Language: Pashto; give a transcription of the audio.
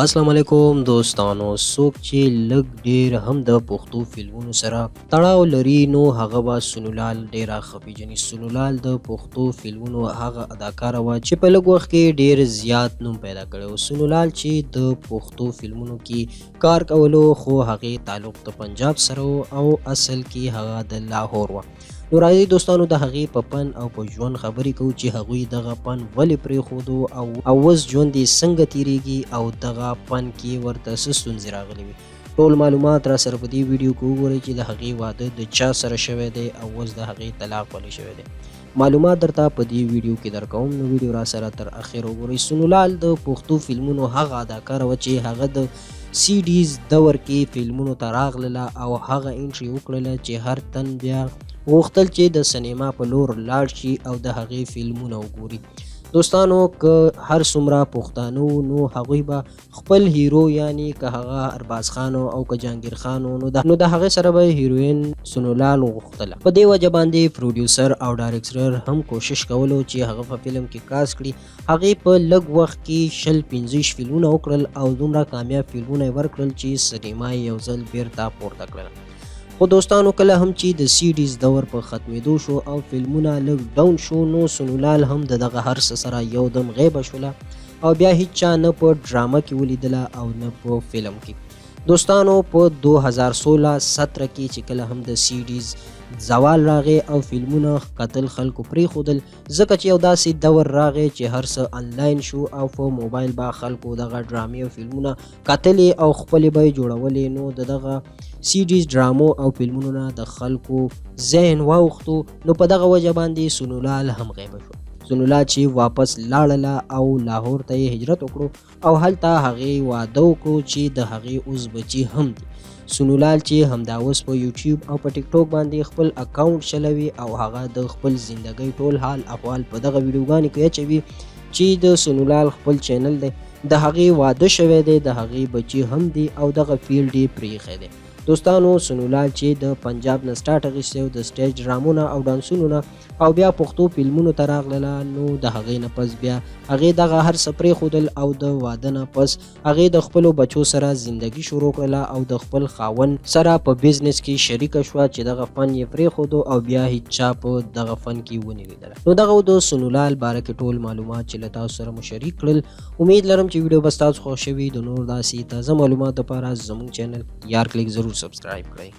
अस्सलाम वालेकुम दोستانو څوک چې لږ ډیر هم د پښتو فلمونو سره تړاو لري نو هغه به سنولال ډیره ښه پیژني. سنولال د پښتو فلمونو هغه اداکاره وه چې په لږ وخت کې ډیر زیات نوم پیدا کړی و. سنولال چې د پښتو فلمونو کې کار کولو خو هغې تعلق د پنجاب سره و او اصل کې هغه د لاهور وه. نو راځئ دوستانو د هغې په پن او په ژوند خبرې کوو چې هغوی دغه پن ولې پرېښودو او اوس ژوند یې څنګه تیریږي او دغه پن کې ورته څه ستونزې راغلي وي. ټول معلومات را سره په دې ویډیو کې وګورئ چې د هغې واده د چا سره شوی دی او اوس د هغې طلاق ولې شوی دی. معلومات درته په دې ویډیو کې درکوم، نو ویډیو را سره تر اخره وګورئ. سنولال د پښتو فلمونو هغه اداکاره وه چې هغه د سی ډیز دور کې فلمونو ته راغلله او هغه انټري وکړله چې هر تن بیا غوښتل چې د سینما په لور لاړ شي او د هغې فلمونه وګوري. دوستانو که هر څومره پښتانه وو نو هغوی به خپل هیرو یعنی که هغه ارباز خان او که جهانګیر خان نو د هغې سره به هیروین سنولال غوښتله. په دې وجه باندې پروډیوسر او ډایرکټر هم کوشش کولو چې هغه په فلم کې کاست کړي. هغې په لږ وخت کې 20-25 فلمونه وکړل او دومره کامیاب فلمونه یې ورکړل چې سینما یې یو ځل بیرته پورته کړله. خو دوستانو کله هم چې د سی ډیز دور په ختمېدو شو او فلمونه لږ ډاون شو نو سنولال هم د دغه هر څه سره یودم غیبه شوله او بیا هیڅ چا نه په ډرامه کې ولیدله او نه په فلم کې. دوستانو په 2016-17 کې چې کله هم د سی ډیز زوال راغی او فلمونه قتل خلکو پرېښودل ځکه چې یو داسې دور راغی چې هر څه آنلاین شو او په موبایل به خلکو دغه ډرامې او فلمونه کتلې او خپلې به یې جوړولې. نو د دغه سی ډیز ډرامو او فلمونو نه د خلکو ذهن واوښتو نو په دغه وجه باندې سنولال هم غیبه شو. سنولال چې واپس لاړله او لاهور ته یې هجرت وکړو او هلته هغې واده وکړو چې د هغې اوس بچي هم دي. سنولال چې همدا اوس په یوټیوب او په ټیک ټاک باندې خپل اکاونټ چلوي او هغه د خپل زندګۍ ټول حال احوال په دغه ویډیوګانو کې اچوي چې د سنولال خپل چینل دی، د هغې واده شوی دی، د هغې بچي هم دي او دغه فیلډ یې پرېښی دی. دوستانو سنولال چې د پنجاب نه سټارټ اخیستی او د سټیج ډرامونه او ډانسونو نه او بیا پښتو فلمونو ته راغلله نو د هغې نه پس بیا هغې دغه هر څه پرېښودل او د واده نه پس هغې د خپلو بچو سره زندګي شروع کړله او د خپل خاوند سره په بزنس کې شریکه شوه چې دغه فن یې پرېښودو او بیا هیڅ چا په دغه فن کې ونه لیدله. نو دغه د سنولال باره کې ټول معلومات چې له تاسو سره مو شریک کړل. امید لرم چې ویډیو به ستاسو خوښ شوي. د نور داسې تازه معلومات لپاره زموږ چینل یار کلیک ضرور سبسکرایب کړئ.